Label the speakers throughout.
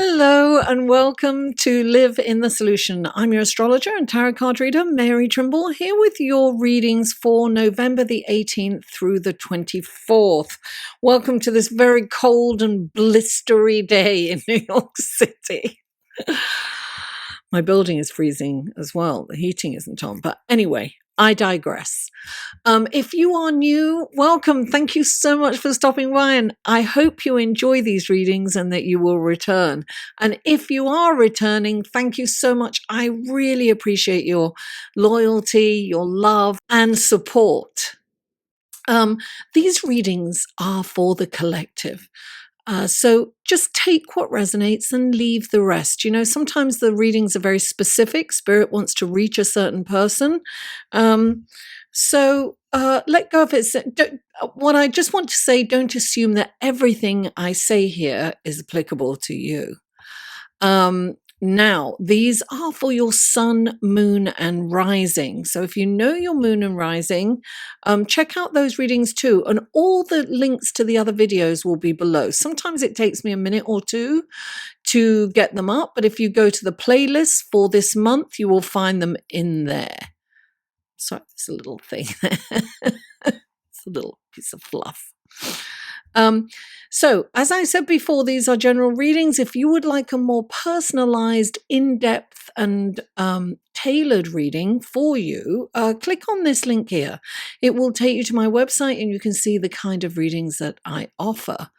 Speaker 1: Hello and welcome to Live in the Solution. I'm your astrologer and tarot card reader, Mary Trimble, here with your readings for November the 18th through the 24th. Welcome to this very cold and blistery day in New York City. My building is freezing as well. The heating isn't on, but anyway, I digress. If you are new, welcome. Thank you so much for stopping by, and I hope you enjoy these readings and that you will return. And if you are returning, thank you so much. I really appreciate your loyalty, your love, and support. These readings are for the collective. So just take what resonates and leave the rest. You know, sometimes the readings are very specific. Spirit wants to reach a certain person. So let go of it. What I just want to say, don't assume that everything I say here is applicable to you. Now, these are for your sun, moon, and rising. So if you know your moon and rising, check out those readings too. And all the links to the other videos will be below. Sometimes it takes me a minute or two to get them up, but if you go to the playlist for this month, you will find them in there. Sorry, it's a little thing there. It's a little piece of fluff. So, as I said before, these are general readings. If you would like a more personalized, in-depth, and tailored reading for you, click on this link here. It will take you to my website and you can see the kind of readings that I offer.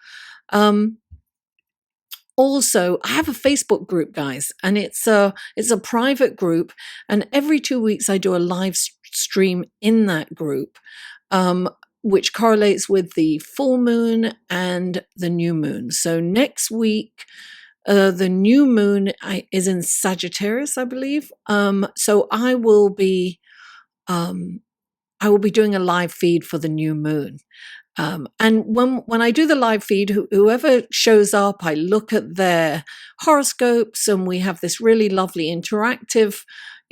Speaker 1: Also, I have a Facebook group, guys, and it's a private group, and every 2 weeks I do a live stream in that group, which correlates with the full moon and the new moon. So next week, the new moon is in Sagittarius, I believe. So I will be doing a live feed for the new moon. And when I do the live feed, whoever shows up, I look at their horoscopes, and we have this really lovely interactive,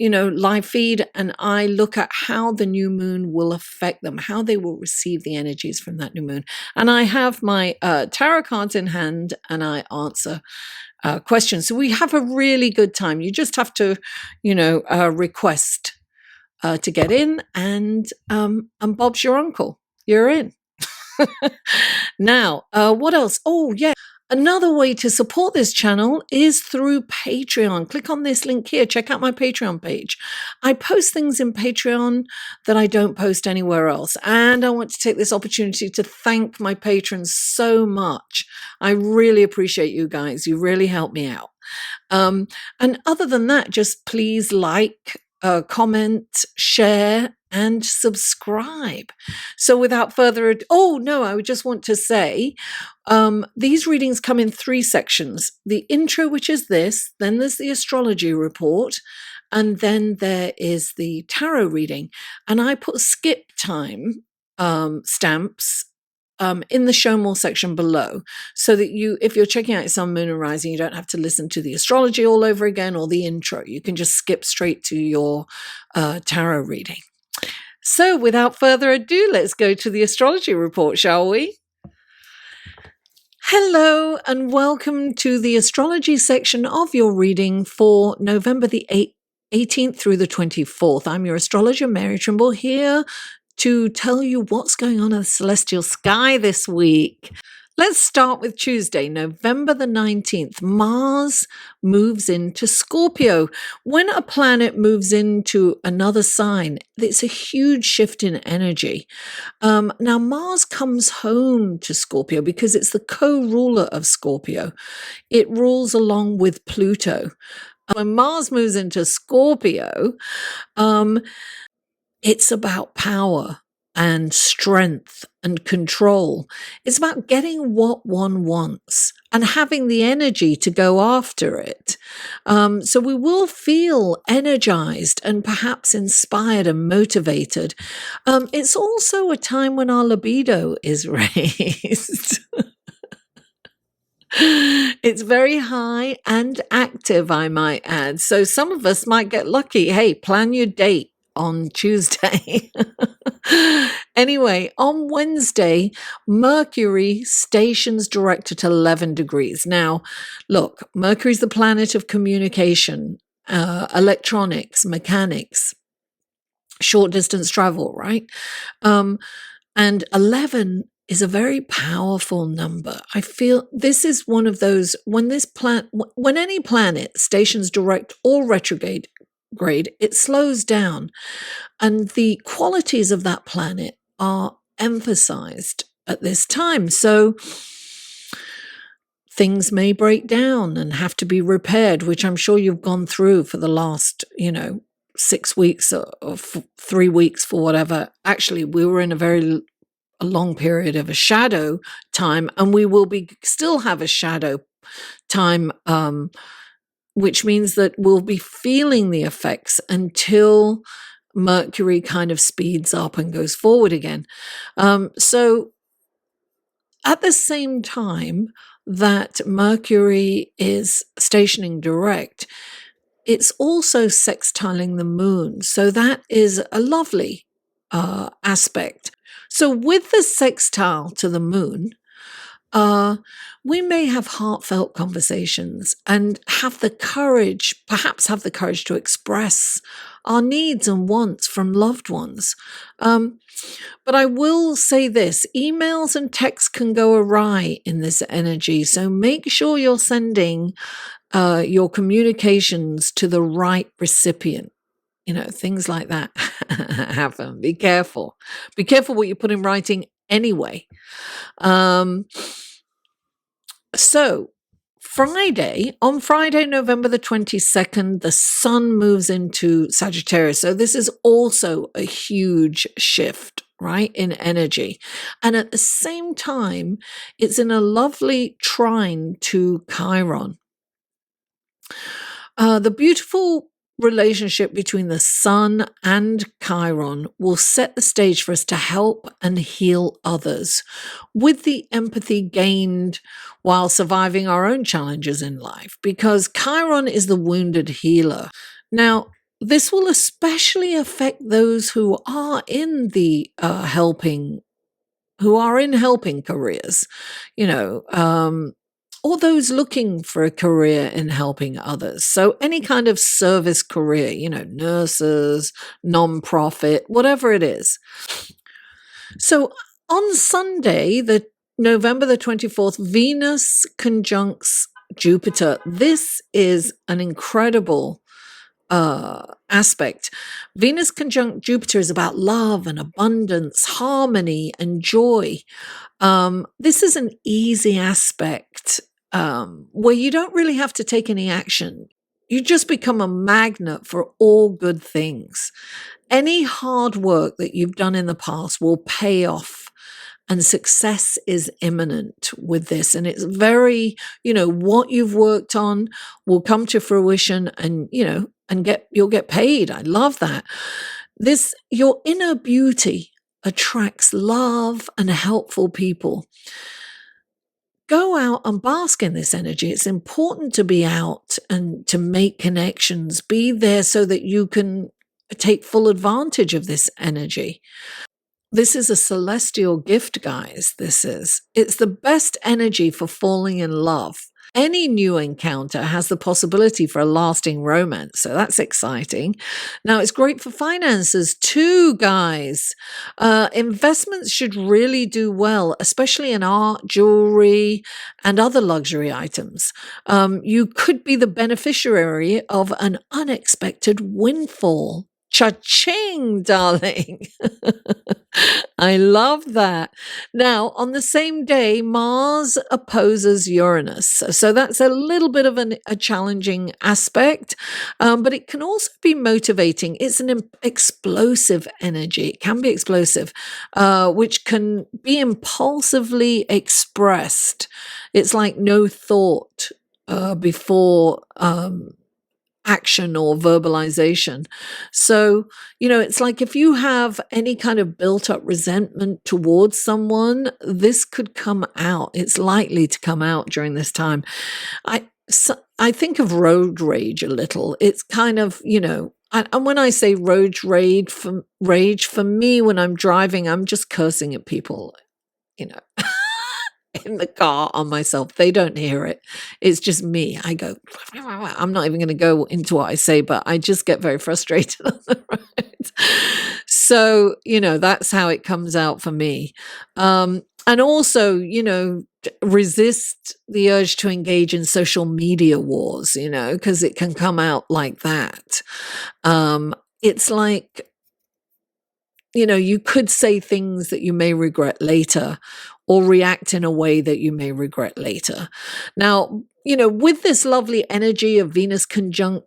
Speaker 1: live feed, and I look at how the new moon will affect them, how they will receive the energies from that new moon. And I have my tarot cards in hand, and I answer questions. So we have a really good time. You just have to, request to get in, and Bob's your uncle. You're in. Now, what else? Oh, yeah. Another way to support this channel is through Patreon. Click on this link here. Check out my Patreon page. I post things in Patreon that I don't post anywhere else. And I want to take this opportunity to thank my patrons so much. I really appreciate you guys. You really help me out. And other than that, just please like, comment, share, and subscribe. So without further ado, I would just want to say, these readings come in 3 sections. The intro, which is this, then there's the astrology report, and then there is the tarot reading. And I put skip time stamps in the show more section below, so that if you're checking out your sun, moon, and rising, you don't have to listen to the astrology all over again or the intro. You can just skip straight to your tarot reading. So without further ado, let's go to the astrology report, shall we? Hello and welcome to the astrology section of your reading for November the 18th through the 24th. I'm your astrologer, Mary Trimble, here to tell you what's going on in the celestial sky this week. Let's start with Tuesday, November the 19th. Mars moves into Scorpio. When a planet moves into another sign, it's a huge shift in energy. Now, Mars comes home to Scorpio because it's the co-ruler of Scorpio. It rules along with Pluto. When Mars moves into Scorpio, it's about power and strength and control. It's about getting what one wants and having the energy to go after it. So we will feel energized and perhaps inspired and motivated. It's also a time when our libido is raised. It's very high and active, I might add. So some of us might get lucky. Hey, plan your date on Tuesday. Anyway, on Wednesday, Mercury stations direct at 11 degrees. Now, look, Mercury's the planet of communication, electronics, mechanics, short distance travel, right? And 11 is a very powerful number. I feel this is one of those when any planet stations direct or retrograde, it slows down, and the qualities of that planet are emphasized at this time. So things may break down and have to be repaired, which I'm sure you've gone through for the last, 6 weeks or 3 weeks for whatever. Actually, we were in a long period of a shadow time, and we will still have a shadow time, which means that we'll be feeling the effects until Mercury kind of speeds up and goes forward again. So at the same time that Mercury is stationing direct, it's also sextiling the moon. So that is a lovely aspect. So with the sextile to the moon, we may have heartfelt conversations and perhaps have the courage to express our needs and wants from loved ones. But I will say this, emails and texts can go awry in this energy. So make sure you're sending your communications to the right recipient. Things like that happen. Be careful. Be careful what you put in writing anyway. So on Friday, November the 22nd, the sun moves into Sagittarius. So this is also a huge shift, right, in energy. And at the same time, it's in a lovely trine to Chiron. The beautiful relationship between the sun and Chiron will set the stage for us to help and heal others with the empathy gained while surviving our own challenges in life, because Chiron is the wounded healer. Now, this will especially affect those who are in the helping careers, or those looking for a career in helping others. So any kind of service career, nurses, non-profit, whatever it is. So on Sunday, November the 24th, Venus conjuncts Jupiter. This is an incredible aspect. Venus conjunct Jupiter is about love and abundance, harmony and joy. This is an easy aspect where you don't really have to take any action. You just become a magnet for all good things. Any hard work that you've done in the past will pay off, and success is imminent with this. And it's very, what you've worked on will come to fruition, and, you'll get paid. I love that. Your inner beauty attracts love and helpful people. Go out and bask in this energy. It's important to be out and to make connections. Be there so that you can take full advantage of this energy. This is a celestial gift, guys. It's the best energy for falling in love. Any new encounter has the possibility for a lasting romance, so that's exciting. Now, it's great for finances too, guys. Investments should really do well, especially in art, jewelry, and other luxury items. You could be the beneficiary of an unexpected windfall. Cha-ching, darling. I love that. Now, on the same day, Mars opposes Uranus. So that's a little bit of a challenging aspect, but it can also be motivating. It's an explosive energy. It can be explosive, which can be impulsively expressed. It's like no thought before action or verbalization. So, it's like if you have any kind of built up resentment towards someone, this could come out. It's likely to come out during this time. I think of road rage a little. It's kind of, and when I say rage for me, when I'm driving, I'm just cursing at people, you know, in the car on myself. They don't hear it. It's just me. I go, I'm not even going to go into what I say, but I just get very frustrated on the road. So, you know, that's how it comes out for me. And also, you know, resist the urge to engage in social media wars, you know, because it can come out like that. It's like, you know, you could say things that you may regret later or react in a way that you may regret later. Now, you know, with this lovely energy of Venus conjunct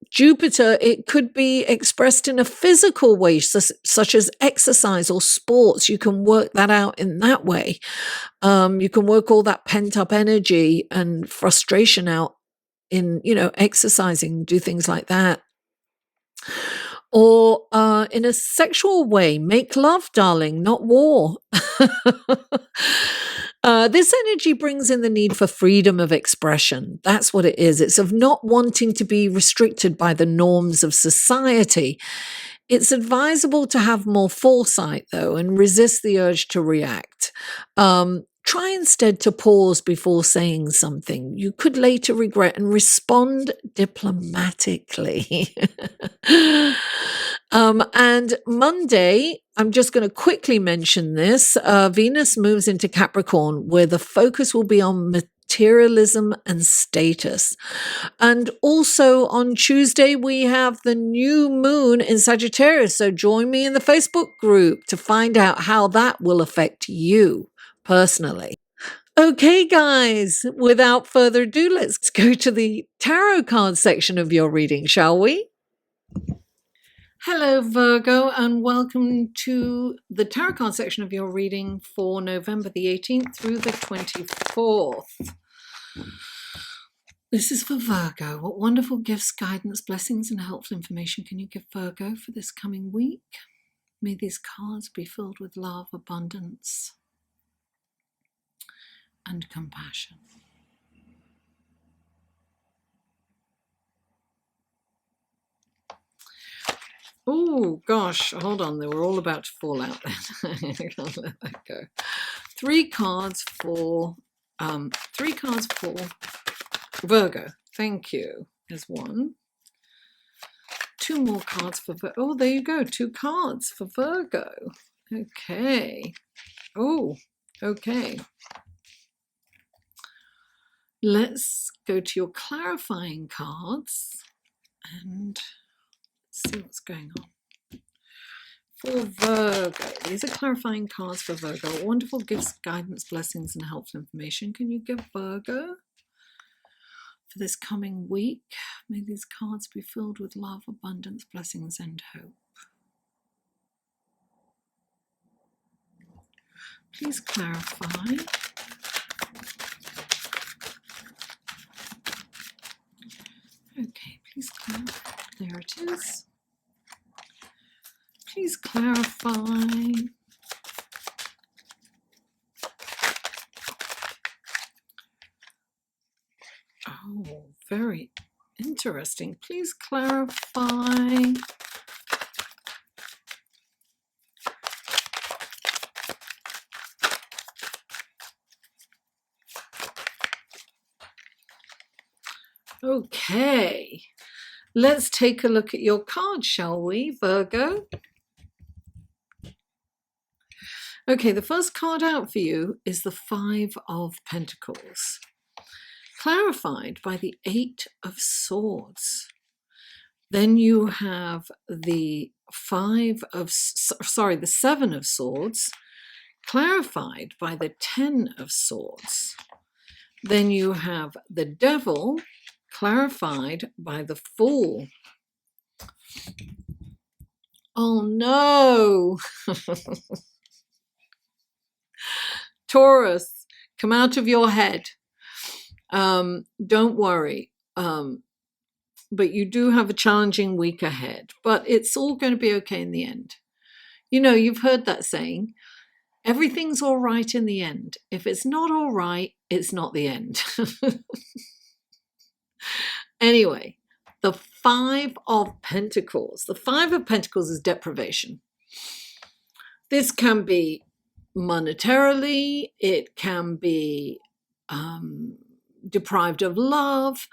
Speaker 1: Jupiter, it could be expressed in a physical way, such as exercise or sports. You can work that out in that way. You can work all that pent up energy and frustration out in, you know, exercising, do things like that. Or in a sexual way, make love, darling, not war. This energy brings in the need for freedom of expression. That's what it is. It's of not wanting to be restricted by the norms of society. It's advisable to have more foresight, though, and resist the urge to react. Try instead to pause before saying something you could later regret and respond diplomatically. And Monday, I'm just going to quickly mention this. Venus moves into Capricorn, where the focus will be on materialism and status. And also on Tuesday, we have the new moon in Sagittarius. So join me in the Facebook group to find out how that will affect you personally. Okay, guys, without further ado, let's go to the tarot card section of your reading, shall we? Hello, Virgo, and welcome to the tarot card section of your reading for November the 18th through the 24th. This is for Virgo. What wonderful gifts, guidance, blessings, and helpful information can you give Virgo for this coming week? May these cards be filled with love, abundance, and compassion. Oh gosh, hold on, they were all about to fall out then. I can't let that go. Three cards for Virgo. Thank you. There's one. Two more cards for Virgo. Oh, there you go. Two cards for Virgo. Okay. Oh, okay. Let's go to your clarifying cards and see what's going on. For Virgo, these are clarifying cards for Virgo. Wonderful gifts, guidance, blessings, and helpful information can you give Virgo for this coming week? May these cards be filled with love, abundance, blessings, and hope. Please clarify. Okay, please clarify. There it is. Please clarify. Oh, very interesting. Please clarify. Okay, let's take a look at your card, shall we, Virgo? Okay, the first card out for you is the Five of Pentacles, clarified by the Eight of Swords. Then you have the the Seven of Swords, clarified by the Ten of Swords. Then you have the Devil, clarified by the Fool. Oh no! Taurus, come out of your head. Don't worry. But you do have a challenging week ahead. But it's all going to be okay in the end. You know, you've heard that saying, everything's all right in the end. If it's not all right, it's not the end. Anyway, the Five of Pentacles. The Five of Pentacles is deprivation. This can be monetarily, it can be deprived of love.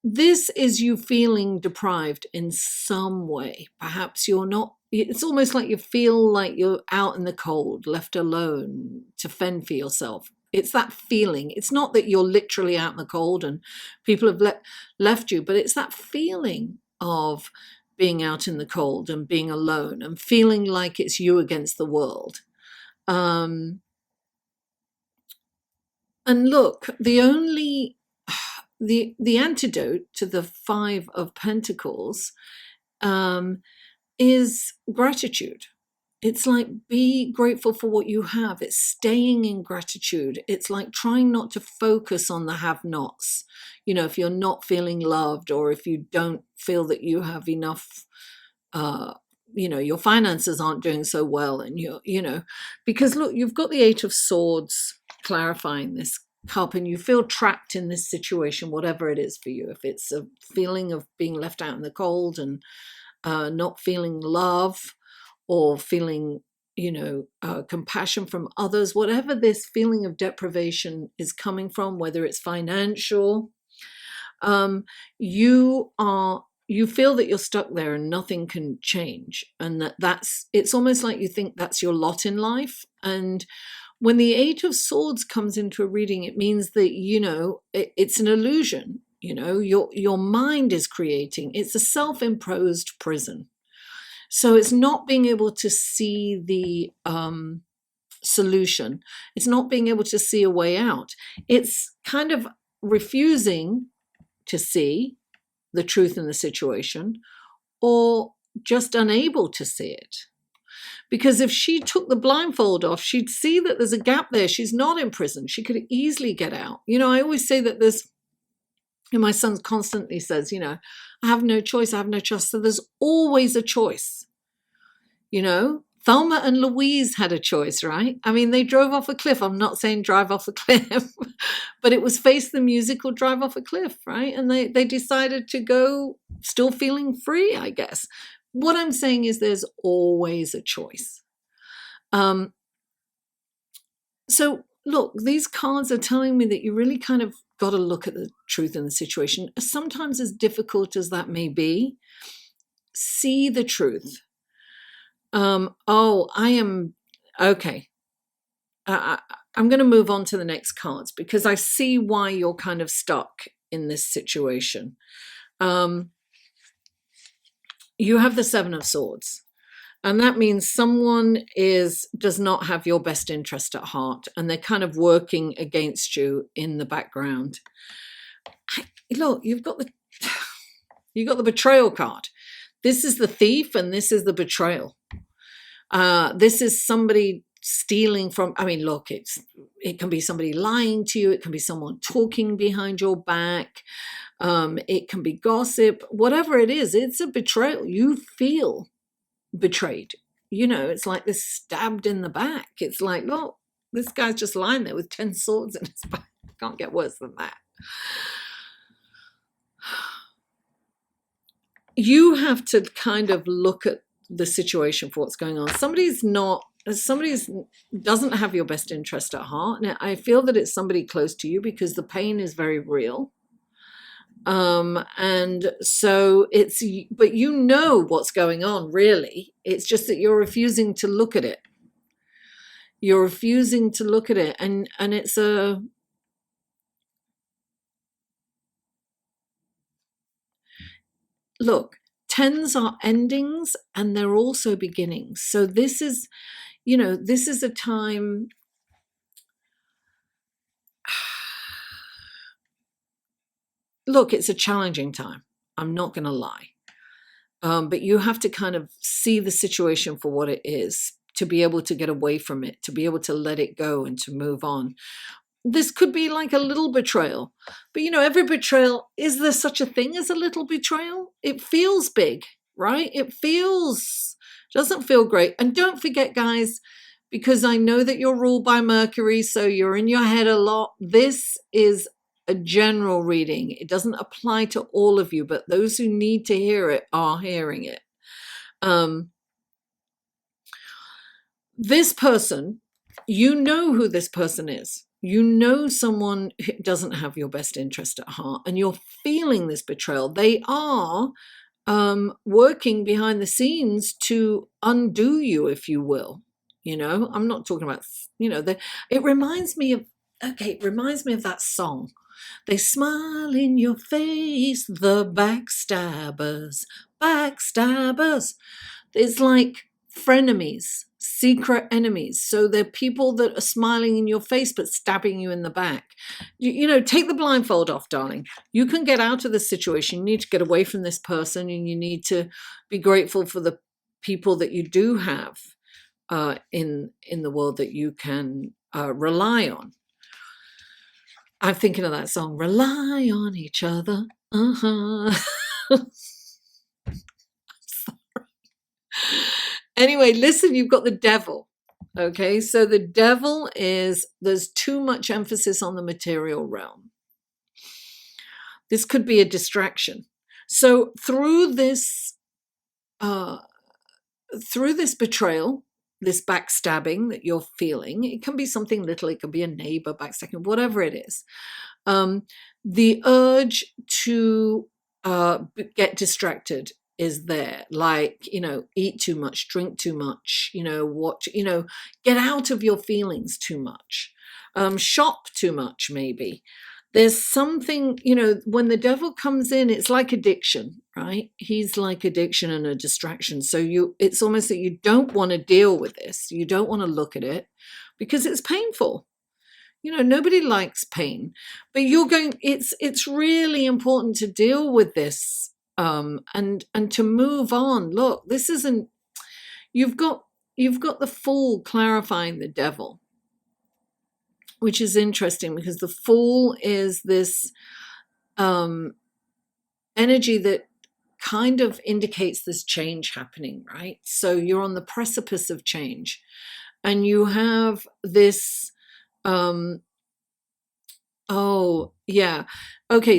Speaker 1: This is you feeling deprived in some way. Perhaps you're not, it's almost like you feel like you're out in the cold, left alone to fend for yourself. It's that feeling. It's not that you're literally out in the cold and people have left you, but it's that feeling of being out in the cold and being alone and feeling like it's you against the world. And look, the antidote to the Five of Pentacles is gratitude. It's like, be grateful for what you have. It's staying in gratitude. It's like trying not to focus on the have-nots. You know, if you're not feeling loved, or if you don't feel that you have enough, your finances aren't doing so well, and because look, you've got the Eight of Swords clarifying this cup, and you feel trapped in this situation, whatever it is for you. If it's a feeling of being left out in the cold and not feeling love, or feeling, compassion from others, whatever this feeling of deprivation is coming from, whether it's financial, you feel that you're stuck there and nothing can change. And it's almost like you think that's your lot in life. And when the Eight of Swords comes into a reading, it means that, it's an illusion. Your mind is creating. It's a self-imposed prison. So it's not being able to see the solution. It's not being able to see a way out. It's kind of refusing to see the truth in the situation, or just unable to see it. Because if she took the blindfold off, she'd see that there's a gap there. She's not in prison. She could easily get out. I always say that my son constantly says, I have no choice. I have no choice. So there's always a choice. Thelma and Louise had a choice, right? I mean, they drove off a cliff. I'm not saying drive off a cliff, but it was Face the Musical, drive off a cliff, right? And they decided to go still feeling free, I guess. What I'm saying is there's always a choice. So look, these cards are telling me that you really kind of got to look at the truth in the situation. Sometimes, as difficult as that may be, see the truth. I am okay. I'm going to move on to the next cards, because I see why you're kind of stuck in this situation. You have the Seven of Swords, and that means someone does not have your best interest at heart, and they're kind of working against you in the background. Look, you've got the betrayal card. This is the thief, and this is the betrayal. This is somebody stealing from, look, it can be somebody lying to you. It can be someone talking behind your back. It can be gossip, whatever it is, it's a betrayal. You feel betrayed. It's like this stabbed in the back. It's like, look, this guy's just lying there with 10 swords in his back. Can't get worse than that. You have to kind of look at the situation for what's going on. Somebody doesn't have your best interest at heart. Now, I feel that it's somebody close to you, because the pain is very real. And so but what's going on, really. It's just that you're refusing to look at it. You're refusing to look at it. And it's look, tens are endings, and they're also beginnings. So this is a time. Look, it's a challenging time. I'm not going to lie. But you have to kind of see the situation for what it is, to be able to get away from it, to be able to let it go and to move on. This could be like a little betrayal. But, every betrayal, is there such a thing as a little betrayal? It feels big, right? Doesn't feel great. And don't forget, guys, because I know that you're ruled by Mercury, so you're in your head a lot. This is a general reading. It doesn't apply to all of you, but those who need to hear it are hearing it. This person, you know who this person is. You know someone who doesn't have your best interest at heart, and you're feeling this betrayal. They are working behind the scenes to undo you, if you will. I'm not talking about, it reminds me of that song. They smile in your face, the backstabbers. It's like frenemies, secret enemies. So they're people that are smiling in your face but stabbing you in the back. Take the blindfold off, darling. You can get out of this situation. You need to get away from this person, and you need to be grateful for the people that you do have in the world that you can rely on. I'm thinking of that song, Rely on Each Other. Anyway, listen, you've got the devil. Okay, so the devil there's too much emphasis on the material realm. This could be a distraction. So through this betrayal, this backstabbing that you're feeling, it can be something little, it can be a neighbor backstabbing, whatever it is. The urge to get distracted is there, like, eat too much, drink too much, get out of your feelings too much, shop too much, maybe. There's something, when the devil comes in, it's like addiction, right? He's like addiction and a distraction. So it's almost that you don't want to deal with this. You don't want to look at it because it's painful. Nobody likes pain, but it's really important to deal with this and to move on. Look, this isn't, you've got the Fool clarifying the devil, which is interesting because the Fool is this energy that kind of indicates this change happening, right? So you're on the precipice of change, and you have this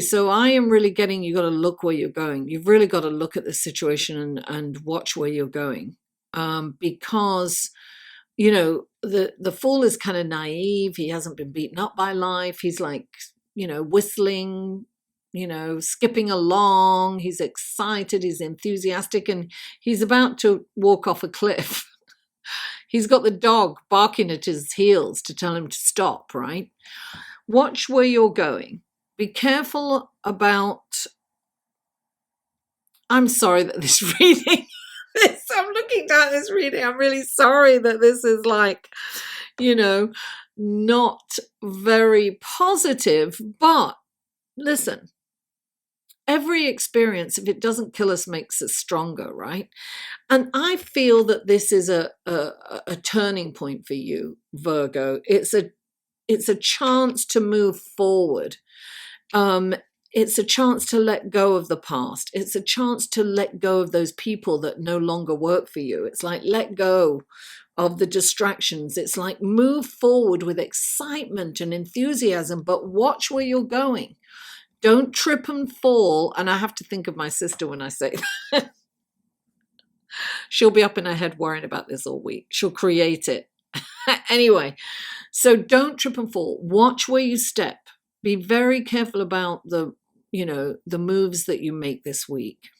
Speaker 1: so I am really getting, you got to look where you're going. You've really got to look at the situation and watch where you're going, because the Fool is kind of naive. He hasn't been beaten up by life. He's like, whistling, skipping along. He's excited, he's enthusiastic, and he's about to walk off a cliff. He's got the dog barking at his heels to tell him to stop, right? Watch where you're going. Be careful about, I'm sorry that this reading, I'm looking down this reading, I'm really sorry that this is like, not very positive, but listen, every experience, if it doesn't kill us, makes us stronger, right? And I feel that this is a turning point for you, Virgo. It's a chance to move forward. It's a chance to let go of the past. It's a chance to let go of those people that no longer work for you. It's like let go of the distractions. It's like move forward with excitement and enthusiasm, but watch where you're going. Don't trip and fall. And I have to think of my sister when I say that. She'll be up in her head worrying about this all week. She'll create it. Anyway, so don't trip and fall. Watch where you step. Be very careful about the moves that you make this week.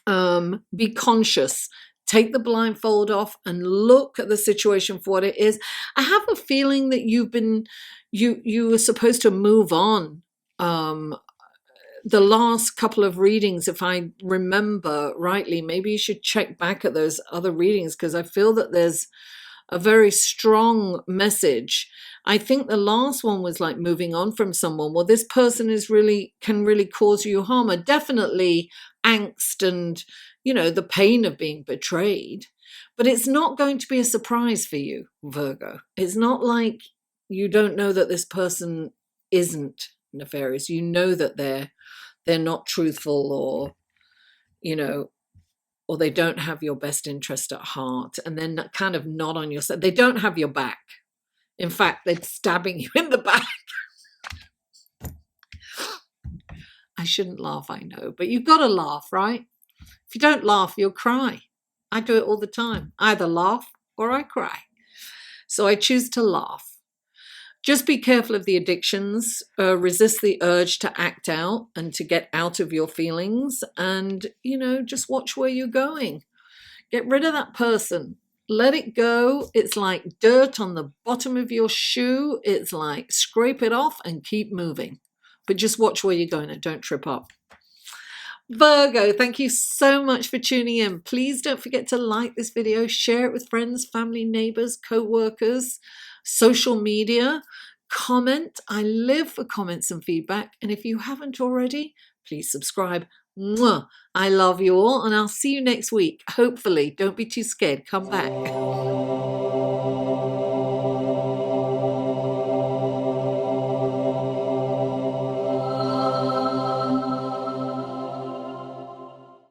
Speaker 1: Be conscious. Take the blindfold off and look at the situation for what it is. I have a feeling that you were supposed to move on. The last couple of readings, if I remember rightly, maybe you should check back at those other readings, because I feel that there's a very strong message. I think the last one was like moving on from someone. Well, this person can really cause you harm, and definitely angst and, the pain of being betrayed. But it's not going to be a surprise for you, Virgo. It's not like you don't know that this person isn't nefarious. You know that they're not truthful, or or they don't have your best interest at heart, and they're kind of not on your side. They don't have your back. In fact, they're stabbing you in the back. shouldn't laugh, I know, but you've got to laugh, right? If you don't laugh, you'll cry. I do it all the time. I either laugh or I cry. So I choose to laugh. Just be careful of the addictions, resist the urge to act out and to get out of your feelings, and, just watch where you're going. Get rid of that person. Let it go. It's like dirt on the bottom of your shoe. It's like scrape it off and keep moving. But just watch where you're going and don't trip up. Virgo, thank you so much for tuning in. Please don't forget to like this video, share it with friends, family, neighbors, co-workers, social media. Comment. I live for comments and feedback. And if you haven't already, please subscribe. Mwah. I love you all, and I'll see you next week. Hopefully, don't be too scared. Come back.